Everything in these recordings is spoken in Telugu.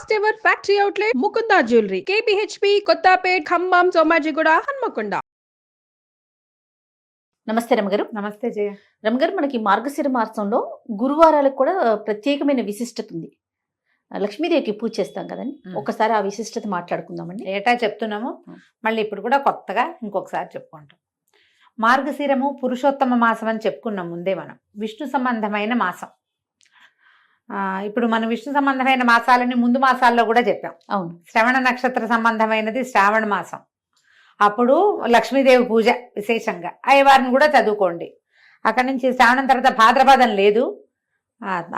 First ever factory outlet Mukunda jewellery KPHB Kothapet Khammam Somajiguda Hanmakonda. నమస్తే రమగారు. నమస్తే జయ. రమగారు, మనకి మార్గశిర మాసంలో గురువారాలకు కూడా ప్రత్యేకమైన విశిష్టత ఉంది. లక్ష్మీదేవికి పూజ చేస్తాం కదండి, ఒకసారి ఆ విశిష్టత మాట్లాడుకుందామండి. ఏటా చెప్తున్నాము, మళ్ళీ ఇప్పుడు కూడా కొత్తగా ఇంకొకసారి చెప్పుకుంటాం. మార్గశిరము పురుషోత్తమ మాసం అని చెప్పుకున్నాం ముందే. మనం విష్ణు సంబంధమైన మాసం. ఇప్పుడు మనం విష్ణు సంబంధమైన మాసాలని ముందు మాసాల్లో కూడా చెప్పాం. అవును. శ్రవణ నక్షత్ర సంబంధమైనది శ్రావణ మాసం, అప్పుడు లక్ష్మీదేవి పూజ విశేషంగా. అయ్యవారిని కూడా చదువుకోండి. అక్కడి నుంచి శ్రావణం తర్వాత భాద్రపదం లేదు,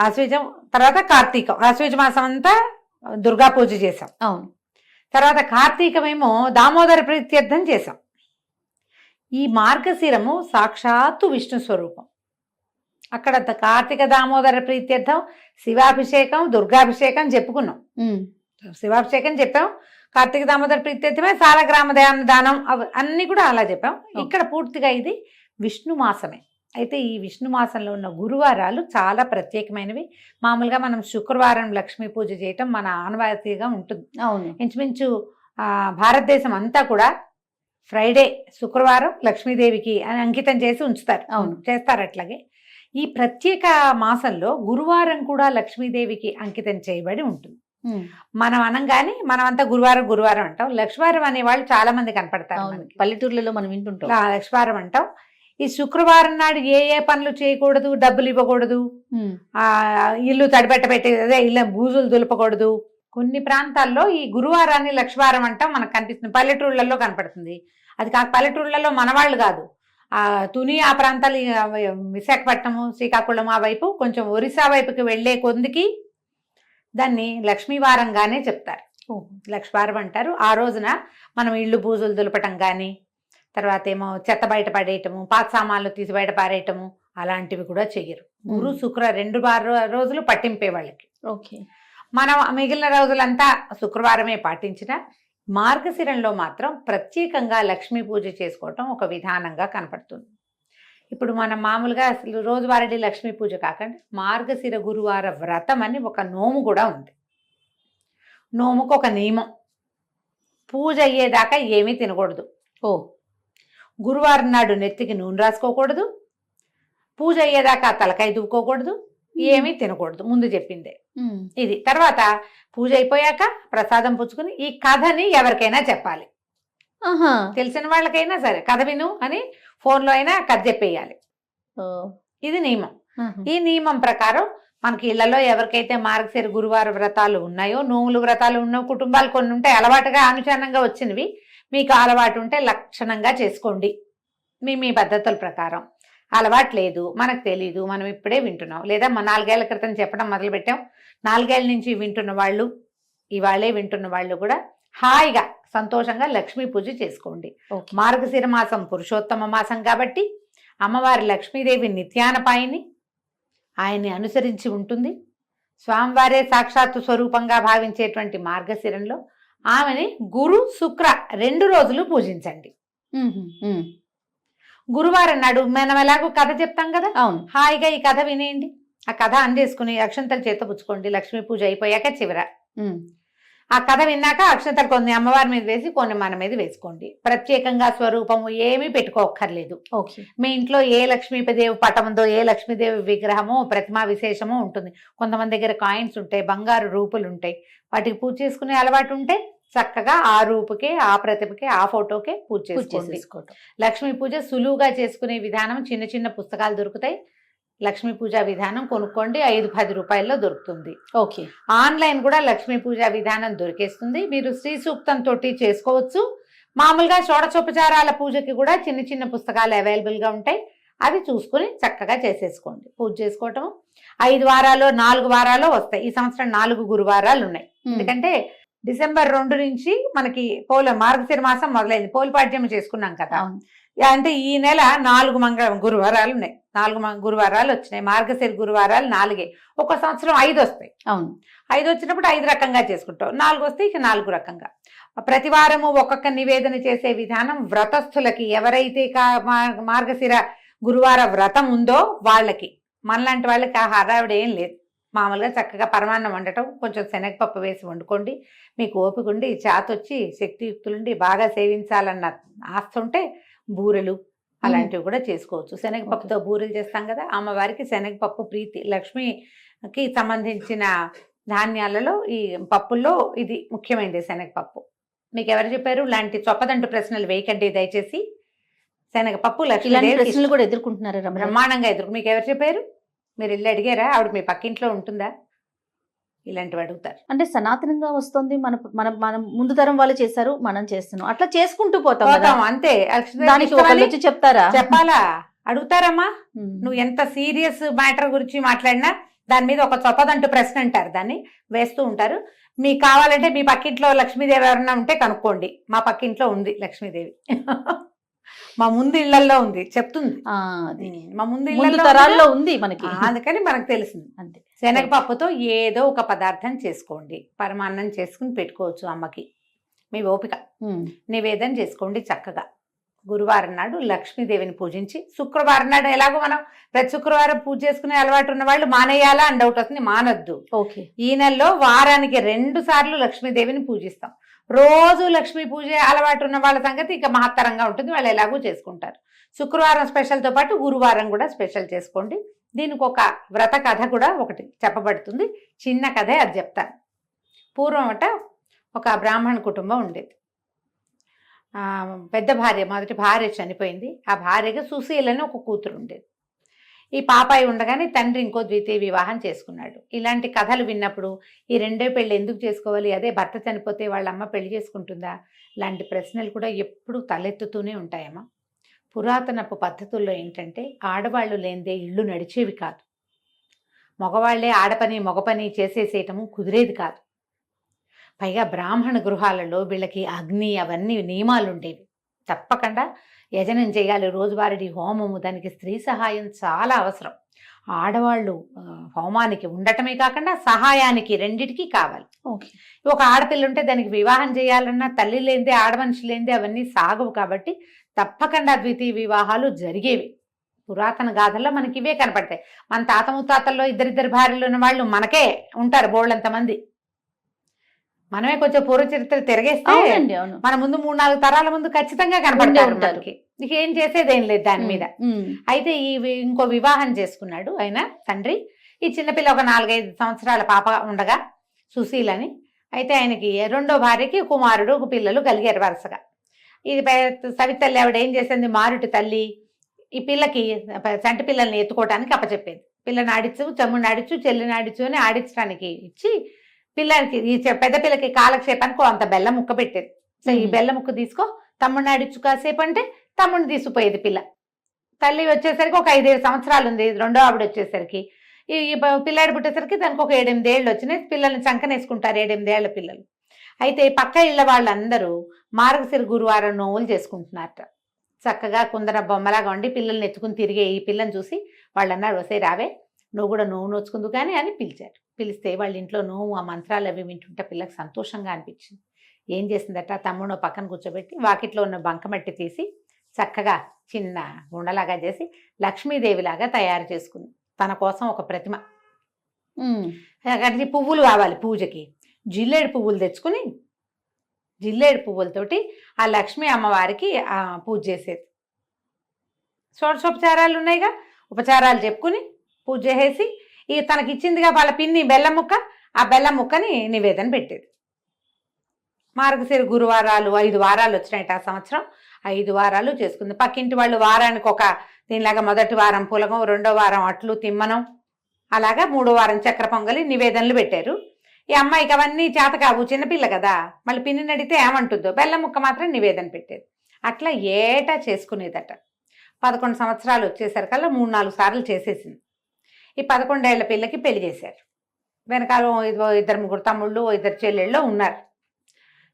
ఆశ్వీజం తర్వాత కార్తీకం. ఆశ్వీజ మాసం అంతా దుర్గా పూజ చేసాం. అవును. తర్వాత కార్తీకమేమో దామోదర ప్రీత్యర్థం చేసాం. ఈ మార్గశిరము సాక్షాత్తు విష్ణు స్వరూపం. అక్కడ కార్తీక దామోదర ప్రీత్యర్థం శివాభిషేకం దుర్గాభిషేకం చెప్పుకున్నాం. శివాభిషేకం చెప్పాం, కార్తీక దామోదర ప్రీత్యర్థమే సాలగ్రామ దానం అన్ని కూడా అలా చెప్పాం. ఇక్కడ పూర్తిగా ఇది విష్ణు మాసమే. అయితే ఈ విష్ణు మాసంలో ఉన్న గురువారాలు చాలా ప్రత్యేకమైనవి. మామూలుగా మనం శుక్రవారం లక్ష్మీ పూజ చేయటం మన ఆనవాయితీగా ఉంటుంది. అవును. ఇంచుమించు భారతదేశం అంతా కూడా ఫ్రైడే శుక్రవారం లక్ష్మీదేవికి అంకితం చేసి ఉంచుతారు. అవును, చేస్తారు. అట్లాగే ఈ ప్రత్యేక మాసంలో గురువారం కూడా లక్ష్మీదేవికి అంకితం చేయబడి ఉంటుంది. మనం అనంగానే మనం అంతా గురువారం గురువారం అంటాం. లక్ష్మీవారం అనే వాళ్ళు చాలా మంది కనపడతారు. పల్లెటూర్లలో మనం వింటుంటాం లక్ష్మీవారం అంటాం. ఈ శుక్రవారం నాడు ఏ ఏ పనులు చేయకూడదు, డబ్బులు ఇవ్వకూడదు, ఇల్లు తడిపెట్టబెట్టి అదే ఇల్లు బూజులు దులపకూడదు. కొన్ని ప్రాంతాల్లో ఈ గురువారాన్ని లక్ష్మీవారం అంటాం, మనకు కనిపిస్తుంది. పల్లెటూళ్ళల్లో కనపడుతుంది. అది కాక పల్లెటూళ్ళలో మనవాళ్ళు కాదు, తుని ఆ ప్రాంతాలు, విశాఖపట్నము శ్రీకాకుళం ఆ వైపు కొంచెం ఒరిస్సా వైపుకి వెళ్లే కొందికి దాన్ని లక్ష్మీవారంగానే చెప్తారు. లక్ష్మీవారం అంటారు. ఆ రోజున మనం ఇళ్ళు బూజులు దులపటం కానీ, తర్వాత ఏమో చెత్త బయట పడేయటము, పాత సామాన్లు తీసి బయట పారేయటము అలాంటివి కూడా చెయ్యరు. గురు శుక్ర 2 రోజులు పట్టింపే వాళ్ళకి. ఓకే. మనం మిగిలిన రోజులంతా శుక్రవారమే పాటించిన మార్గశిరంలో మాత్రం ప్రత్యేకంగా లక్ష్మీ పూజ చేసుకోవటం ఒక విధానంగా కనపడుతుంది. ఇప్పుడు మనం మామూలుగా అసలు రోజువారీ లక్ష్మీ పూజ కాకుండా మార్గశిర గురువార వ్రతం అని ఒక నోము కూడా ఉంది. నోముకు ఒక నియమం, పూజ అయ్యేదాకా ఏమీ తినకూడదు. గురువారం నాడు నెత్తికి నూనె రాసుకోకూడదు, పూజ అయ్యేదాకా తలకాయ దువ్వుకోకూడదు, ఏమీ తినకూడదు. ముందు చెప్పిందే ఇది. తర్వాత పూజ అయిపోయాక ప్రసాదం పుచ్చుకుని ఈ కథని ఎవరికైనా చెప్పాలి. తెలిసిన వాళ్ళకైనా సరే కథ విను అని ఫోన్లో అయినా కథ చెప్పేయాలి. ఇది నియమం. ఈ నియమం ప్రకారం మనకి ఇళ్లలో ఎవరికైతే మార్గశిర గురువార వ్రతాలు ఉన్నాయో, నోములు వ్రతాలు ఉన్న కుటుంబాలు కొన్ని ఉంటాయి, అలవాటుగా అనుచరణంగా వచ్చినవి. మీకు అలవాటు ఉంటే లక్షణంగా చేసుకోండి మీ పద్ధతుల ప్రకారం. అలవాటు లేదు, మనకు తెలీదు, మనం ఇప్పుడే వింటున్నాం, లేదా 4 ఏళ్ల క్రితం చెప్పడం మొదలుపెట్టాం, 4 ఏళ్ల నుంచి వింటున్న వాళ్ళు, ఇవాళే వింటున్న వాళ్ళు కూడా హాయిగా సంతోషంగా లక్ష్మీ పూజ చేసుకోండి. మార్గశిర మాసం పురుషోత్తమ మాసం కాబట్టి అమ్మవారి లక్ష్మీదేవి నిత్యానపాయిని, ఆయన్ని అనుసరించి ఉంటుంది. స్వామివారే సాక్షాత్తు స్వరూపంగా భావించేటువంటి మార్గశిరంలో ఆమెని గురు శుక్ర 2 రోజులు పూజించండి. గురువారం నాడు మనం ఎలాగో కథ చెప్తాం కదా, అవును, హాయిగా ఈ కథ వినేయండి. ఆ కథ అందేసుకుని అక్షంతలు చేత పుచ్చుకోండి. లక్ష్మీ పూజ అయిపోయాక చివర ఆ కథ విన్నాక అక్షంతలు కొన్ని అమ్మవారి మీద వేసి కొన్ని మన మీద వేసుకోండి. ప్రత్యేకంగా స్వరూపము ఏమీ పెట్టుకోక్కర్లేదు. మీ ఇంట్లో ఏ లక్ష్మీదేవి పటం ఉందో, ఏ లక్ష్మీదేవి విగ్రహమో ప్రతిమా విశేషమో ఉంటుంది. కొంతమంది దగ్గర కాయిన్స్ ఉంటాయి, బంగారు రూపులు ఉంటాయి, వాటికి పూజ చేసుకునే అలవాటు ఉంటే చక్కగా ఆ రూపుకే, ఆ ప్రతిభకే, ఆ ఫోటోకే పూజ చేసుకోండి. లక్ష్మీ పూజ సులువుగా చేసుకునే విధానం చిన్న చిన్న పుస్తకాలు దొరుకుతాయి. లక్ష్మీ పూజా విధానం కొనుక్కోండి, 5-10 రూపాయల్లో దొరుకుతుంది. ఓకే. ఆన్లైన్ కూడా లక్ష్మీ పూజా విధానం దొరికేస్తుంది. మీరు శ్రీ సూక్తం తోటి చేసుకోవచ్చు. మామూలుగా షోడశోపచారాల పూజకి కూడా చిన్న చిన్న పుస్తకాలు అవైలబుల్గా ఉంటాయి. అవి చూసుకుని చక్కగా చేసేసుకోండి. పూజ చేసుకోవటం 5 వారాలు 4 వారాలు వస్తాయి. ఈ సంవత్సరం 4 గురువారాలు ఉన్నాయి. ఎందుకంటే డిసెంబర్ 2 నుంచి మనకి మార్గశిర మాసం మొదలైంది. పోలిపాడ్యం చేసుకున్నాం కదా, అంటే ఈ నెల 4 గురువారాలు ఉన్నాయి. 4 గురువారాలు వచ్చినాయి. మార్గశిర గురువారాలు 4. ఒక సంవత్సరం 5 వస్తాయి. అవును, 5 వచ్చినప్పుడు 5 రకంగా చేసుకుంటాం. 4 వస్తే ఇక 4 రకంగా. ప్రతి వారము ఒక్కొక్క నివేదన చేసే విధానం వ్రతస్థులకి, ఎవరైతే మార్గశిర గురువార వ్రతం ఉందో వాళ్ళకి, మనలాంటి వాళ్ళకి ఆ హడావిడి ఏం లేదు. మామూలుగా చక్కగా పరమాన్నం వండటం, కొంచెం శనగపప్పు వేసి వండుకోండి. మీకు ఓపిక ఉండి చేతొచ్చి శక్తియుక్తులుండి బాగా సేవించాలన్న ఆశ ఉంటే బూరెలు అలాంటివి కూడా చేసుకోవచ్చు. శనగపప్పుతో బూరెలు చేస్తాం కదా, అమ్మవారికి శనగపప్పు ప్రీతి. లక్ష్మికి సంబంధించిన ధాన్యాలలో ఈ పప్పుల్లో ఇది ముఖ్యమైనది శనగపప్పు. మీకు ఎవరు చెప్పారు? లాంటి చొప్పదంటు ప్రశ్నలు వేయకండి దయచేసి. శనగపప్పు ఇలాంటి లక్ష్మీదేవి ప్రశ్నలు కూడా ఎదుర్కొంటున్నారా రమణ? బ్రహ్మాండంగా ఎదురు. మీకు ఎవరు చెప్పారు? మీరు వెళ్ళి అడిగారా? ఆవిడ మీ పక్కింట్లో ఉంటుందా? ఇలాంటివి అడుగుతారు. అంటే సనాతనంగా వస్తుంది, మన మన మనం ముందు తరం వాళ్ళు చేశారు, మనం చేస్తున్నాం, అట్లా చేసుకుంటూ పోతాం కదా. పోతాం అంతే. దానికి ఒకళ్ళు వచ్చి చెప్తారా? చెప్పాలా? అడుగుతారమ్మా. ఉమ్. నువ్వు ఎంత సీరియస్ మ్యాటర్ గురించి మాట్లాడినా దాని మీద ఒక చొప్పదంటూ ప్రశ్న అంటారు, దాన్ని వేస్తూ ఉంటారు. మీకు కావాలంటే మీ పక్కింట్లో లక్ష్మీదేవి ఎవరన్నా ఉంటే కనుక్కోండి. మా పక్కింట్లో ఉంది లక్ష్మీదేవి. మా ముందు ఇళ్లలో ఉంది, చెప్తుంది. అది మా ముందు ముందు ఇళ్లలో తరాల్లో ఉంది మనకి. అందుకని మనకు తెలిసింది. అంతే. శనగపప్పుతో ఏదో ఒక పదార్థం చేసుకోండి. పరమాన్నం చేసుకుని పెట్టుకోవచ్చు అమ్మకి, మీ ఓపిక. ఉమ్. నివేదన చేసుకోండి చక్కగా. గురువారం నాడు లక్ష్మీదేవిని పూజించి, శుక్రవారం నాడు ఎలాగో మనం ప్రతి శుక్రవారం పూజ చేసుకునే అలవాటు ఉన్న వాళ్ళు మానేయాలా అని డౌట్ వస్తుంది. మానొద్దు. ఓకే. ఈ నెలలో వారానికి 2 సార్లు లక్ష్మీదేవిని పూజిస్తాం. రోజు లక్ష్మీ పూజ అలవాటు ఉన్న వాళ్ళ సంగతి ఇక మహత్తరంగా ఉంటుంది, వాళ్ళు ఎలాగూ చేసుకుంటారు. శుక్రవారం స్పెషల్తో పాటు గురువారం కూడా స్పెషల్ చేసుకోండి. దీనికి ఒక వ్రత కథ కూడా ఒకటి చెప్పబడుతుంది. చిన్న కథే, అది చెప్తాను. పూర్వం ఒక బ్రాహ్మణ కుటుంబం ఉండేది. పెద్ద భార్య, మొదటి భార్య చనిపోయింది. ఆ భార్యగా సుశీలని ఒక కూతురు ఉండేది. ఈ పాపాయి ఉండగానే తండ్రి ఇంకో ద్వితీయ వివాహం చేసుకున్నాడు. ఇలాంటి కథలు విన్నప్పుడు ఈ రెండో పెళ్ళి ఎందుకు చేసుకోవాలి, అదే భర్త చనిపోతే వాళ్ళ అమ్మ పెళ్లి చేసుకుంటుందా, ఇలాంటి ప్రశ్నలు కూడా ఎప్పుడూ తలెత్తుతూనే ఉంటాయమ్మా. పురాతనపు పద్ధతుల్లో ఏంటంటే ఆడవాళ్ళు లేనిదే ఇళ్ళు నడిచేవి కాదు. మగవాళ్లే ఆడపని మగ పని చేసేసేయటము కుదిరేది కాదు. పైగా బ్రాహ్మణ గృహాలలో వీళ్ళకి అగ్ని అవన్నీ నియమాలు ఉండేవి. తప్పకుండా యజనం చేయాలి, రోజువారీ హోమము, దానికి స్త్రీ సహాయం చాలా అవసరం. ఆడవాళ్ళు హోమానికి ఉండటమే కాకుండా సహాయానికి రెండిటికి కావాలి. ఓకే. ఒక ఆడపిల్ల ఉంటే దానికి వివాహం చేయాలన్నా తల్లి లేనిదే, ఆడమనిషి లేనిదే అవన్నీ సాగవు. కాబట్టి తప్పకుండా ద్వితీయ వివాహాలు జరిగేవి. పురాతన గాథల్లో మనకి ఇవే కనపడతాయి. మన తాత ముత్తాతల్లో ఇద్దరిద్దరు భార్యలు ఉన్న వాళ్ళు మనకే ఉంటారు బోళ్ళంతమంది. మనమే కొంచెం పూర్వ చరిత్ర తిరగేస్తే అవునండి, అవును. మన ముందు 3-4 తరాల ముందు ఖచ్చితంగా కనపడతారు మనకి. ఇక ఏం చేసేదేం లేదు దాని మీద. అయితే ఇంకో వివాహం చేసుకున్నాడు ఆయన తండ్రి. ఈ చిన్నపిల్ల ఒక 4-5 సంవత్సరాల పాప ఉండగా, సుశీలని. అయితే ఆయనకి రెండో భార్యకి కుమారుడు, ఒక పిల్లలు కలిగారు వరుసగా. ఇది సవితల్లి ఆవిడ ఏం చేసింది, మారుటి తల్లి ఈ పిల్లకి చంటి పిల్లల్ని ఎత్తుకోవటానికి అప్పచెప్పేది. పిల్లని ఆడించు, తమ్ముడిని ఆడించు, చెల్లిని ఆడించు అని ఆడించడానికి ఇచ్చి పిల్లలకి, ఈ పెద్ద పిల్లకి కాలక్షేపానికి అంత బెల్లం ముక్క పెట్టేది. సో ఈ బెల్లం ముక్క తీసుకో, తమ్ముడిని ఆడించు కాసేపు అంటే తమ్ముడిని తీసుకుపోయేది పిల్ల. తల్లి వచ్చేసరికి ఒక 5-7 సంవత్సరాలు ఉంది. రెండో ఆవిడ వచ్చేసరికి, ఈ పిల్లాడి పుట్టేసరికి దానికి ఒక 7-8 ఏళ్ళు వచ్చినాయి. పిల్లల్ని చంకనేసుకుంటారు 7-8 ఏళ్ల పిల్లలు. అయితే పక్క ఇళ్ల వాళ్ళందరూ మార్గశిర గురువారం నోవులు చేసుకుంటున్నారట. చక్కగా కుందన బొమ్మలాగా ఉండి పిల్లల్ని ఎత్తుకుని తిరిగే ఈ పిల్లని చూసి వాళ్ళు అన్నారు, వసే రావే నువ్వు కూడా నోవు నోచుకుందు కానీ అని పిలిచారు. పిలిస్తే వాళ్ళ ఇంట్లో నోవు ఆ మంత్రాలు అవి వింటుంటే పిల్లకి సంతోషంగా అనిపించింది. ఏం చేసిందట, తమ్ముడు పక్కన కూర్చోబెట్టి వాకిట్లో ఉన్న బంకమట్టి తీసి చక్కగా చిన్న ఉండలాగా చేసి లక్ష్మీదేవిలాగా తయారు చేసుకుంది. తన కోసం ఒక ప్రతిమ. అక్కడికి పువ్వులు కావాలి పూజకి. జిల్లేడు పువ్వులు తెచ్చుకుని జిల్లేడు పువ్వులతోటి ఆ లక్ష్మీ అమ్మవారికి పూజ చేసేది. షోడశోపచారాలు ఉన్నాయిగా, ఉపచారాలు చెప్పుకుని పూజ చేసేసి తనకి ఇచ్చిందిగా వాళ్ళ పిన్ని బెల్లం ముక్క, ఆ బెల్లం ముక్కని నివేదన పెట్టేది. మార్గశిర గురువారాలు 5 వారాలు వచ్చినాయి ఆ సంవత్సరం. 5 వారాలు చేసుకుంది. పక్కింటి వాళ్ళు వారానికి ఒక దీనిలాగా మొదటి వారం పులగం, రెండో వారం అట్లు తిమ్మనం, అలాగా 3వ వారం చక్కెర పొంగలి నివేదనలు పెట్టారు. ఈ అమ్మాయికి అవన్నీ చేత కావు, చిన్నపిల్ల కదా, మళ్ళీ పిన్నిని అడిగితే ఏమంటుందో, బెల్లం ముక్క మాత్రం నివేదన పెట్టేది. అట్లా ఏటా చేసుకునేదట. 11 సంవత్సరాలు వచ్చేసరికల్లా 3-4 సార్లు చేసేసింది. ఈ 11 ఏళ్ల పిల్లకి పెళ్లి చేశారు. వెనకాల 2-3 తమ్ముళ్ళు, 2 చెల్లెళ్ళు ఉన్నారు.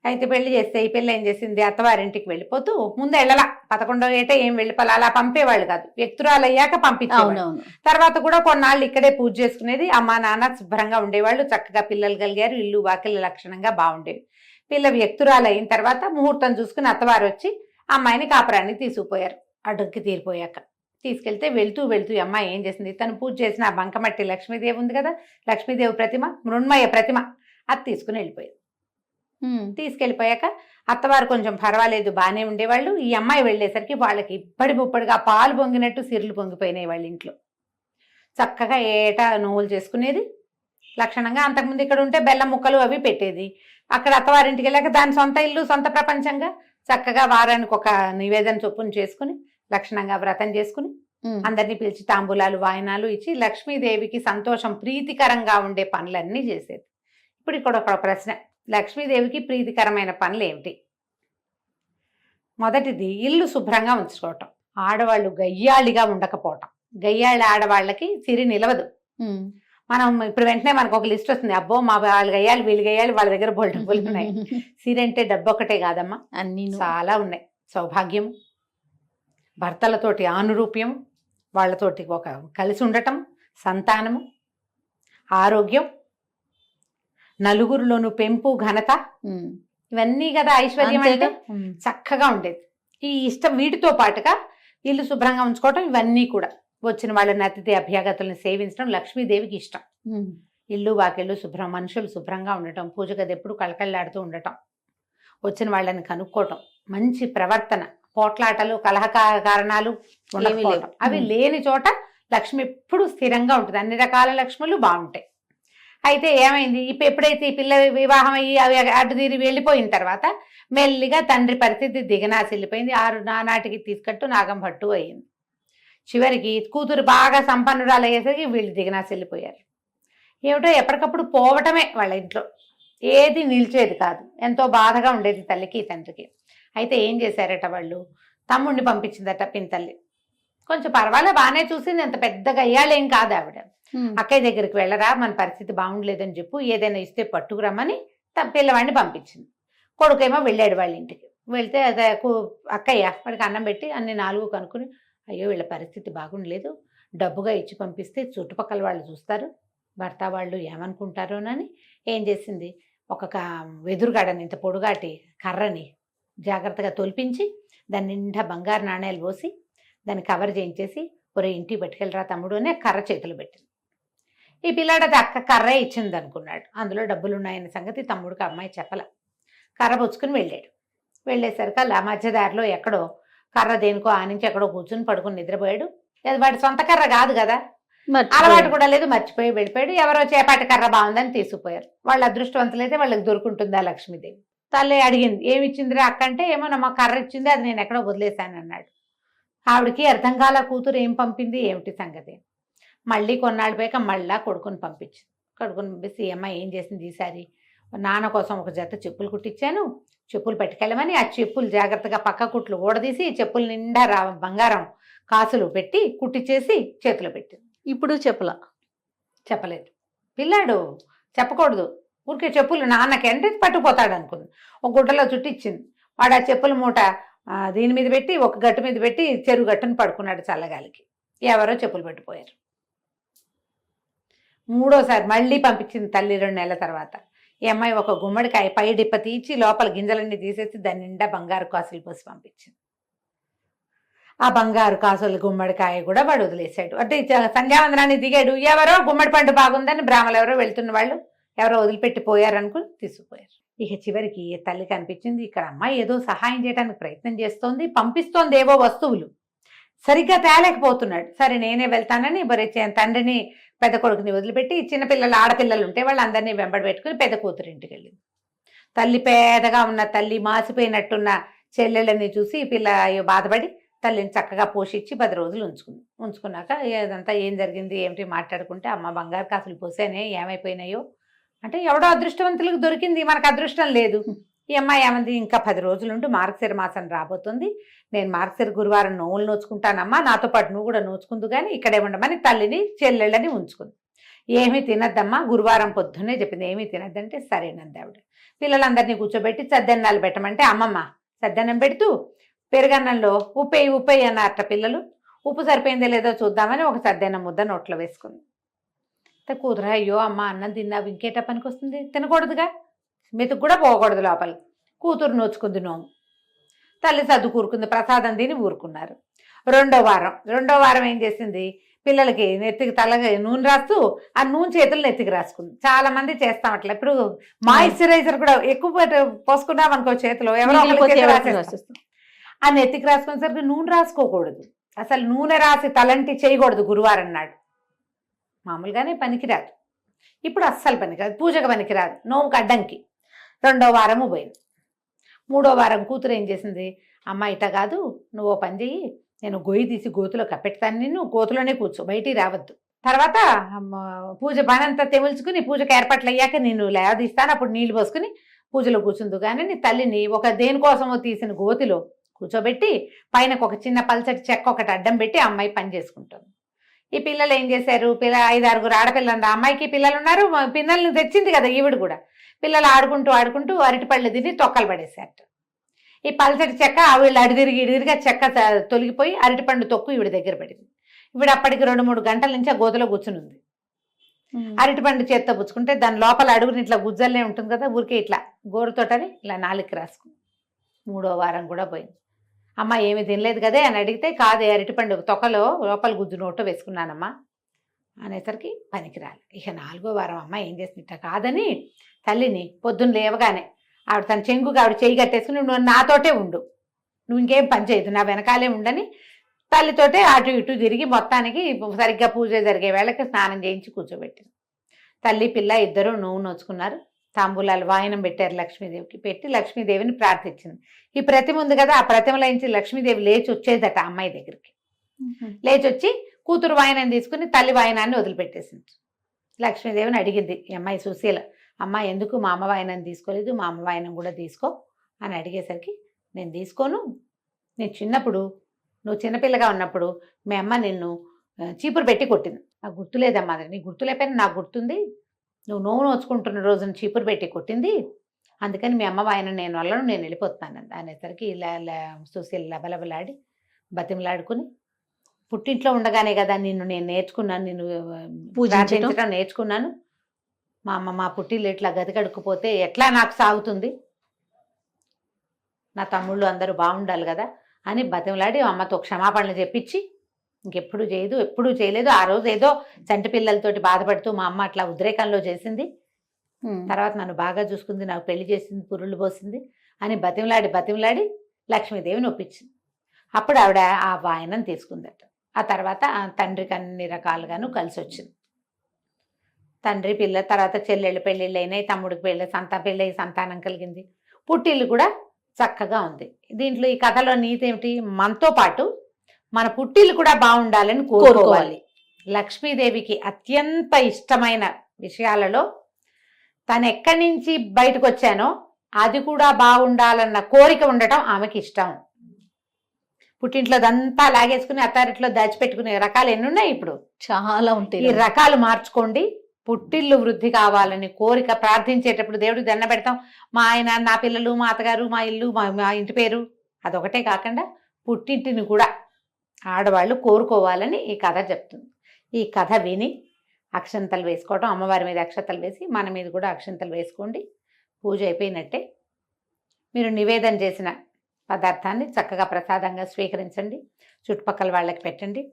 అయితే పెళ్లి చేస్తే ఈ పిల్ల ఏం చేసింది, అత్తవారింటికి వెళ్ళిపోతూ ముందు వెళ్ళలా, 11వ ఏట ఏం వెళ్ళిపోవాలి, అలా పంపేవాళ్ళు కాదు, వ్యక్తురాలు అయ్యాక పంపించేవాళ్ళు. తర్వాత కూడా కొన్నాళ్ళు ఇక్కడే పూజ చేసుకునేది. అమ్మ నాన్న శుభ్రంగా ఉండేవాళ్ళు, చక్కగా పిల్లలు కలిగారు, ఇల్లు వాకిళ్ళ లక్షణంగా బాగుండేవి. పిల్ల వ్యక్తురాలు అయిన తర్వాత ముహూర్తం చూసుకుని అత్తవారు వచ్చి అమ్మాయిని కాపురాన్ని తీసుకుపోయారు అడ్డుకి తీరిపోయాక. తీసుకెళ్తే వెళ్తూ వెళ్తూ ఈ అమ్మాయి ఏం చేసింది, తను పూజ చేసిన ఆ బంకమట్టి లక్ష్మీదేవి ఉంది కదా, లక్ష్మీదేవి ప్రతిమ, మృణ్మయ ప్రతిమ, అది తీసుకుని వెళ్ళిపోయింది. తీసుకెళ్ళిపోయాక అత్తవారు కొంచెం పర్వాలేదు బాగానే ఉండేవాళ్ళు. ఈ అమ్మాయి వెళ్ళేసరికి వాళ్ళకి ఇప్పటి ముప్పటిగా పాలు పొంగినట్టు సిరులు పొంగిపోయినాయి వాళ్ళ ఇంట్లో. చక్కగా ఏటా నోవులు చేసుకునేది లక్షణంగా. అంతకుముందు ఇక్కడ ఉంటే బెల్లం ముక్కలు అవి పెట్టేది. అక్కడ అత్తవారింటికి వెళ్ళాక దాని సొంత ఇల్లు, సొంత ప్రపంచంగా చక్కగా వారానికి ఒక నివేదన చొప్పున చేసుకుని లక్షణంగా వ్రతం చేసుకుని అందరినీ పిలిచి తాంబూలాలు వాయనాలు ఇచ్చి లక్ష్మీదేవికి సంతోషం ప్రీతికరంగా ఉండే పనులన్నీ చేసేది. ఇప్పుడు ఇక్కడ ఒక ప్రశ్న, లక్ష్మీదేవికి ప్రీతికరమైన పనులు ఏమిటి? మొదటిది ఇల్లు శుభ్రంగా ఉంచుకోవటం, ఆడవాళ్ళు గయ్యాళిగా ఉండకపోవటం. గయ్యాళి ఆడవాళ్ళకి సిరి నిలవదు. మనం ఇప్పుడు వెంటనే మనకు ఒక లిస్ట్ వస్తుంది, అబ్బో మా వాళ్ళు గయ్యాలి వీళ్ళు గయ్యాలి వాళ్ళ దగ్గర బోల్డ్ డబ్బులు ఉన్నాయి. సిరి అంటే డబ్బు ఒకటే కాదమ్మా, అన్ని చాలా ఉన్నాయి. సౌభాగ్యం, భర్తలతోటి ఆనురూప్యం, వాళ్ళతోటి ఒక కలిసి ఉండటం, సంతానము, ఆరోగ్యం, నలుగురిలోను పెంపు, ఘనత, ఇవన్నీ కదా ఐశ్వర్యం అంటే. చక్కగా ఉండేది. ఈ ఇష్టం వీటితో పాటుగా ఇల్లు శుభ్రంగా ఉంచుకోవటం, ఇవన్నీ కూడా వచ్చిన వాళ్ళని అతిథి అభ్యాగతులను సేవించడం లక్ష్మీదేవికి ఇష్టం. ఇల్లు వాకిళ్ళు శుభ్రం, మనుషులు శుభ్రంగా ఉండటం, పూజ గది ఎప్పుడు కళకళలాడుతూ ఉండటం, వచ్చిన వాళ్ళని కనుక్కోవటం, మంచి ప్రవర్తన, పోట్లాటలు కలహ కారణాలు ఉండకపోవటం, అవి లేని చోట లక్ష్మి ఎప్పుడు స్థిరంగా ఉంటుంది. అన్ని రకాల లక్ష్ములు బాగుంటాయి. అయితే ఏమైంది, ఇప్పుడు ఎప్పుడైతే ఈ పిల్ల వివాహం అయ్యి అవి అటు తీరి వెళ్ళిపోయిన తర్వాత మెల్లిగా తండ్రి పరిస్థితి దిగనాసిల్లిపోయింది. నానాటికి తీసుకట్టు నాగం భట్టు అయింది. చివరికి కూతురు బాగా సంపన్నురాలు అయ్యేసరికి వీళ్ళు దిగనాసిల్లిపోయారు. ఏమిటో ఎప్పటికప్పుడు పోవటమే వాళ్ళ ఇంట్లో, ఏది నిలిచేది కాదు. ఎంతో బాధగా ఉండేది తల్లికి తండ్రికి. అయితే ఏం చేశారట వాళ్ళు, తమ్ముడిని పంపించిందట పింతల్లి. కొంచెం పర్వాలే బాగానే చూసింది, అంత పెద్దగా అయ్యాలేం కాదు ఆవిడ. అక్కయ్య దగ్గరికి వెళ్ళరా, మన పరిస్థితి బాగుండలేదని చెప్పు, ఏదైనా ఇస్తే పట్టుకురమ్మని పిల్లవాడిని పంపించింది. కొడుకేమో వెళ్ళాడు వాళ్ళ ఇంటికి. వెళ్తే అదే అక్కయ్య వాడికి అన్నం పెట్టి అన్ని 4 కనుక్కుని, అయ్యో వీళ్ళ పరిస్థితి బాగుండలేదు, డబ్బుగా ఇచ్చి పంపిస్తే చుట్టుపక్కల వాళ్ళు చూస్తారు, భర్త వాళ్ళు ఏమనుకుంటారోనని ఏం చేసింది, ఒక వెదురుగాడని ఇంత పొడుగాటి కర్రని జాగ్రత్తగా తొలిపించి దాని నిండా బంగారు నాణేలు పోసి దాన్ని కవర్ చేయించేసి, ఒరే ఇంటికి పట్టుకెళ్ళరా తమ్ముడు అని కర్ర చేతులు పెట్టింది. ఈ పిల్లాడది అక్క కర్రే ఇచ్చింది అనుకున్నాడు, అందులో డబ్బులు ఉన్నాయన్న సంగతి తమ్ముడికి అమ్మాయి చెప్పల. కర్ర పుచ్చుకుని వెళ్ళాడు. వెళ్ళేసరికి అలా మధ్యదారిలో ఎక్కడో కర్ర దేనికో ఆనించి ఎక్కడో కూర్చుని పడుకుని నిద్రపోయాడు. అది వాడి సొంత కర్ర కాదు కదా, అలవాటు కూడా లేదు, మర్చిపోయి వెళ్ళిపోయాడు. ఎవరో చేపాటి కర్ర బాగుందని తీసుకుపోయారు. వాళ్ళు అదృష్టవంతులైతే వాళ్ళకి దొరుకుంటుందా లక్ష్మీదేవి. తల్లి అడిగింది, ఏమి ఇచ్చిందిరా అక్క అంటే, ఏమో నమ్మ కర్ర ఇచ్చింది, అది నేను ఎక్కడో వదిలేశాను అన్నాడు. ఆవిడకి అర్థం కాల, కూతురు ఏం పంపింది ఏమిటి సంగతి. మళ్ళీ కొన్నాళ్ళు పోయాక మళ్ళా కొడుకుని పంపించింది. కొడుకుని పంపిస్తే అమ్మాయి ఏం చేసింది, ఈసారి నాన్న కోసం ఒక జత చెప్పులు కుట్టించాను, చెప్పులు పట్టుకెళ్ళమని ఆ చెప్పులు జాగ్రత్తగా పక్క కుట్లు ఊడదీసి చెప్పులు నిండా బంగారం కాసులు పెట్టి కుట్టించేసి చేతిలో పెట్టింది. ఇప్పుడు చెప్పలేదు. పిల్లాడు చెప్పకూడదు, ఊరికే చెప్పులు నాన్నకి అంటే పట్టుకుపోతాడు అనుకుంది. ఒక గుడ్డలో చుట్టిచ్చింది. వాడు ఆ చెప్పుల మూట దీని మీద పెట్టి ఒక గట్టు మీద పెట్టి చెరువు గట్టును పడుకున్నాడు చల్లగాలికి. ఎవరో చెప్పులు పెట్టిపోయారు. 3వసారి మళ్ళీ పంపించింది తల్లి 2 నెలల తర్వాత. ఈ అమ్మాయి ఒక గుమ్మడికాయ పై డిప్ప తీసి లోపల గింజలన్నీ తీసేసి దాని నిండా బంగారు కాసులు పోసి పంపించింది. ఆ బంగారు కాసులు గుమ్మడికాయ కూడా వాడు వదిలేశాడు. అంటే సంధ్యావందనాన్ని దిగాడు, ఎవరో గుమ్మడి పండు బాగుందని బ్రాహ్మలు ఎవరో వెళ్తున్న వాళ్ళు ఎవరో వదిలిపెట్టి పోయారనుకుని తీసుకుపోయారు. ఇక చివరికి తల్లికి అనిపించింది, ఇక్కడ అమ్మాయి ఏదో సహాయం చేయడానికి ప్రయత్నం చేస్తోంది, పంపిస్తోంది ఏవో వస్తువులు, సరిగ్గా తేలేకపోతున్నాడు. సరే నేనే వెళ్తానని తండ్రిని పెద్ద కొడుకుని వదిలిపెట్టి చిన్నపిల్లలు ఆడపిల్లలు ఉంటే వాళ్ళందరినీ వెంబడి పెట్టుకుని పెద్ద కూతురు ఇంటికి వెళ్ళింది. తల్లి పేదగా ఉన్న తల్లి మాసిపోయినట్టున్న చెల్లెళ్ళని చూసి పిల్ల బాధపడి తల్లిని చక్కగా పోషించి 10 రోజులు ఉంచుకున్నాక ఇదంతా ఏం జరిగింది ఏమిటి మాట్లాడుకుంటే, అమ్మ బంగారు కాసులు పోసానే ఏమైపోయినాయో అంటే, ఎవడో అదృష్టవంతులకు దొరికింది, మనకు అదృష్టం లేదు. ఈ అమ్మాయి ఏమంది, ఇంకా 10 రోజులుంటూ మార్గశిర మాసం రాబోతుంది, నేను మార్గశిర గురువారం నోవులు నోచుకుంటానమ్మా, నాతో పాటు నువ్వు కూడా నోచుకుందు కానీ ఇక్కడే ఉండమని తల్లిని చెల్లెళ్ళని ఉంచుకుంది. ఏమీ తినద్దమ్మా, గురువారం పొద్దున్నే చెప్పింది, ఏమీ తినద్దంటే సరేనంది ఆవిడ. పిల్లలందరినీ కూర్చోబెట్టి సద్దెన్నాలు పెట్టమంటే అమ్మమ్మ సద్దన్నం పెడుతూ పెరుగన్నంలో ఉప్పేయి అన్నారట పిల్లలు. ఉప్పు సరిపోయిందో లేదో చూద్దామని ఒక సద్దెన్నం ముద్ద నోట్లో వేసుకుంది. కూతురు, అయ్యో అమ్మ అన్నం తిన్నావు ఇంకేట పనికి వస్తుంది, తినకూడదుగా, మెతుకు కూడా పోకూడదు లోపల. కూతురు నోచుకుంది నోము. తల్లి సర్దు కూరుకుంది, ప్రసాదం తిని ఊరుకున్నారు. రెండో వారం ఏం చేసింది, పిల్లలకి నెత్తికి తలగా నూనె రాస్తూ ఆ నూనె చేతులు నెత్తికి రాసుకుంది. చాలా మంది చేస్తాం అట్లా. ఇప్పుడు మాయిశ్చరైజర్ కూడా ఎక్కువ పోసుకున్నాం అనుకో చేతిలో, ఎవరో రాసేస్తాం. ఆ నెత్తికి రాసుకునేసరికి నూనె రాసుకోకూడదు, అసలు నూనె రాసి తలంటి చేయకూడదు గురువారం నాడు. మామూలుగానే పనికిరాదు, ఇప్పుడు అస్సలు పనికిరాదు, పూజకు పనికిరాదు, నోముకు అడ్డంకి. 2వ వారము పోయింది. 3వ వారం కూతురు ఏం చేసింది, అమ్మ ఇట కాదు, నువ్వు ఓ పని చెయ్యి, నేను గొయ్యి తీసి గోతులో కప్పెడతాను, నిన్ను గోతులోనే కూర్చో, బయటికి రావద్దు. తర్వాత పూజ పనంతా తెముల్చుకుని పూజకు ఏర్పాట్లు అయ్యాక నేను లేవదీస్తాను, అప్పుడు నీళ్లు పోసుకుని పూజలో కూర్చుందు. కానీ నీ తల్లిని ఒక దేనికోసమో తీసిన గోతిలో కూర్చోబెట్టి పైన ఒక చిన్న పల్చటి చెక్క ఒకటి అడ్డం పెట్టి అమ్మాయి పని చేసుకుంటుంది. ఈ పిల్లలు ఏం చేశారు, 5-6 ఆడపిల్లలు, అమ్మాయికి పిల్లలు ఉన్నారు, పిల్లల్ని తెచ్చింది కదా ఈవిడ కూడా. పిల్లలు ఆడుకుంటూ అరటిపళ్ళు తిని తొక్కలు పడేశారట. ఈ పల్చటి చెక్క వీళ్ళు ఇడిదిరిగా చెక్క తొలగిపోయి అరటిపండు తొక్కు ఈవిడ దగ్గర పడింది. ఈవిడ అప్పటికి 2-3 గంటల నుంచి ఆ గోతలో కూర్చుని ఉంది. అరటిపండు చేత్తో పుచ్చుకుంటే దాని లోపల అడుగుని ఇట్లా గుజ్జల్లే ఉంటుంది కదా, ఊరికే ఇట్లా గోరుతోటని ఇలా నాలుగుకి రాసుకుంది. 3వ వారం కూడా పోయింది. అమ్మ ఏమి తినలేదు కదే అని అడిగితే, కాదే అరటిపండు తొక్కలో లోపల గుజ్జు నోట్లో వేసుకున్నానమ్మా అనేసరికి పనికిరాలి. ఇక 4వ వారం అమ్మ ఏం చేసింది, కాదని తల్లిని పొద్దున్న లేవగానే ఆవిడ తన చెంగుగా ఆవిడ చేయి కట్టేసుకుని, నువ్వు నాతోటే ఉండు, నువ్వు ఇంకేం పని చేయదు, నా వెనకాలే ఉండని తల్లితోటే అటు ఇటు తిరిగి మొత్తానికి సరిగ్గా పూజ జరిగే వేళకి స్నానం చేయించి కూర్చోబెట్టింది. తల్లి పిల్ల ఇద్దరు నువ్వు నోచుకున్నారు, తాంబూలాలు వాయనం పెట్టారు లక్ష్మీదేవికి. పెట్టి లక్ష్మీదేవిని ప్రార్థించింది. ఈ ప్రతిమ ఉంది కదా, ఆ ప్రతిమలోంచి లక్ష్మీదేవి లేచి వచ్చేదట అమ్మాయి దగ్గరికి. లేచి వచ్చి కూతురు వాయనం తీసుకుని తల్లి వాయనాన్ని వదిలిపెట్టేసింది. లక్ష్మీదేవిని అడిగింది ఈ అమ్మాయి సుశీల, అమ్మ ఎందుకు మా అమ్మ వాయనం తీసుకోలేదు, మా అమ్మ వాయనం కూడా తీసుకో అని అడిగేసరికి, నేను తీసుకోను, నేను చిన్నప్పుడు నువ్వు చిన్నపిల్లగా ఉన్నప్పుడు మీ అమ్మ నిన్ను చీపురు పెట్టి కొట్టింది, నాకు గుర్తులేదమ్మా, నీ గుర్తు లేకపోయినా నాకు గుర్తుంది, నువ్వు నోవు నోచుకుంటున్న రోజున చీపురు పెట్టి కొట్టింది, అందుకని మీ అమ్మ వాయనం నేను వల్లను, నేను వెళ్ళిపోతున్నాను అనేసరికి ఇలా సుశీల లబలబలాడి బతిమలాడుకుని, పుట్టింట్లో ఉండగానే కదా నిన్ను నేను నేర్చుకున్నాను, నిన్ను పూజించడం నేర్చుకున్నాను, మా అమ్మ మా పుట్టిల్లు ఇట్లా గది కడుక్కుపోతే ఎట్లా నాకు సాగుతుంది, నా తమ్ముళ్ళు అందరూ బాగుండాలి కదా అని బతిమలాడి అమ్మతో క్షమాపణలు చెప్పించి ఇంకెప్పుడు చేయదు, ఎప్పుడూ చేయలేదు. ఆ రోజు ఏదో చంటి పిల్లలతోటి బాధపడుతూ మా అమ్మ అట్లా ఉద్రేకంలో చేసింది, తర్వాత నన్ను బాగా చూసుకుంది, నాకు పెళ్లి చేసింది, పురుళ్ళు పోసింది అని బతిమలాడి లక్ష్మీదేవిని ఒప్పించింది. అప్పుడు ఆవిడ ఆ వాయనం తీసుకుందట. ఆ తర్వాత తండ్రికి అన్ని రకాలుగాను కలిసి వచ్చింది. తండ్రి పిల్ల తర్వాత చెల్లెళ్ళు పెళ్ళిళ్ళు అయినాయి, తమ్ముడికి పెళ్ళి సంతానం కలిగింది, పుట్టిల్లు కూడా చక్కగా ఉంది. దీంట్లో ఈ కథలో నీతి ఏమిటి, మనతో పాటు మన పుట్టిల్లు కూడా బాగుండాలని కోరుకోవాలి. లక్ష్మీదేవికి అత్యంత ఇష్టమైన విషయాలలో తను ఎక్కడి నుంచి బయటకు వచ్చానో అది కూడా బాగుండాలన్న కోరిక ఉండటం ఆమెకి ఇష్టం. పుట్టింట్లో అదంతా లాగేసుకుని అత్తారింట్లో దాచిపెట్టుకునే రకాలు ఎన్నున్నాయి, ఇప్పుడు చాలా ఉంటాయి. ఈ రకాలు మార్చుకోండి. పుట్టిల్లు వృద్ధి కావాలని కోరిక ప్రార్థించేటప్పుడు దేవుడికి దండ పెడతాం, మా ఆయన, నా పిల్లలు, మా అత్తగారు, మా ఇల్లు, మా ఇంటి పేరు, అదొకటే కాకుండా పుట్టింటిని కూడా ఆడవాళ్ళు కోరుకోవాలని ఈ కథ చెప్తుంది. ఈ కథ విని అక్షంతలు వేసుకోవడం, అమ్మవారి మీద అక్షంతలు వేసి మన మీద కూడా అక్షంతలు వేసుకోండి. పూజ అయిపోయినట్టే. మీరు నివేదన చేసిన పదార్థాన్ని చక్కగా ప్రసాదంగా స్వీకరించండి, చుట్టుపక్కల వాళ్ళకి పెట్టండి.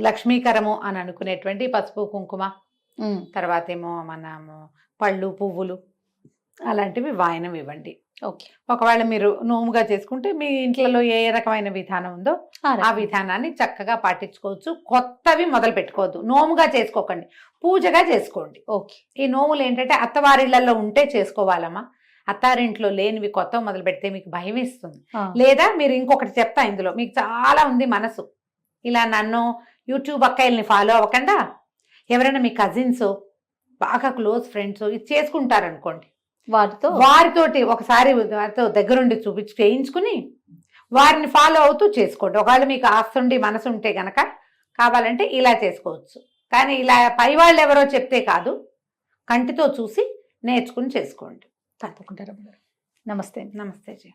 లక్ష్మీకరము అని అనుకునేటువంటి పసుపు కుంకుమ, తర్వాత ఏమో మనము పళ్ళు పువ్వులు అలాంటివి వాయనం ఇవ్వండి. ఓకే. ఒకవేళ మీరు నోముగా చేసుకుంటే మీ ఇంట్లో ఏ రకమైన విధానం ఉందో ఆ విధానాన్ని చక్కగా పాటించుకోవచ్చు. కొత్తవి మొదలు పెట్టుకోవద్దు, నోముగా చేసుకోకండి, పూజగా చేసుకోండి. ఓకే. ఈ నోములు ఏంటంటే అత్తవారిళ్లలో ఉంటే చేసుకోవాలమ్మా, అత్తారింట్లో లేనివి కొత్త మొదలు పెడితే మీకు భయం ఇస్తుంది. లేదా మీరు ఇంకొకటి చెప్తా, ఇందులో మీకు చాలా ఉంది మనసు, ఇలా నన్ను యూట్యూబ్ అక్కయ్యల్ని ఫాలో అవ్వకుండా ఎవరైనా మీ కజిన్స్ బాగా క్లోజ్ ఫ్రెండ్స్ ఇది చేసుకుంటారనుకోండి, వారితోటి ఒకసారి వారితో దగ్గరుండి చేయించుకుని వారిని ఫాలో అవుతూ చేసుకోండి. ఒకవేళ మీకు ఆస్తుండి మనసు ఉంటే గనక కావాలంటే ఇలా చేసుకోవచ్చు. కానీ ఇలా పై వాళ్ళు ఎవరో చెప్తే కాదు, కంటితో చూసి నేర్చుకుని చేసుకోండి. తప్పకుండా. నమస్తే. నమస్తే జీ.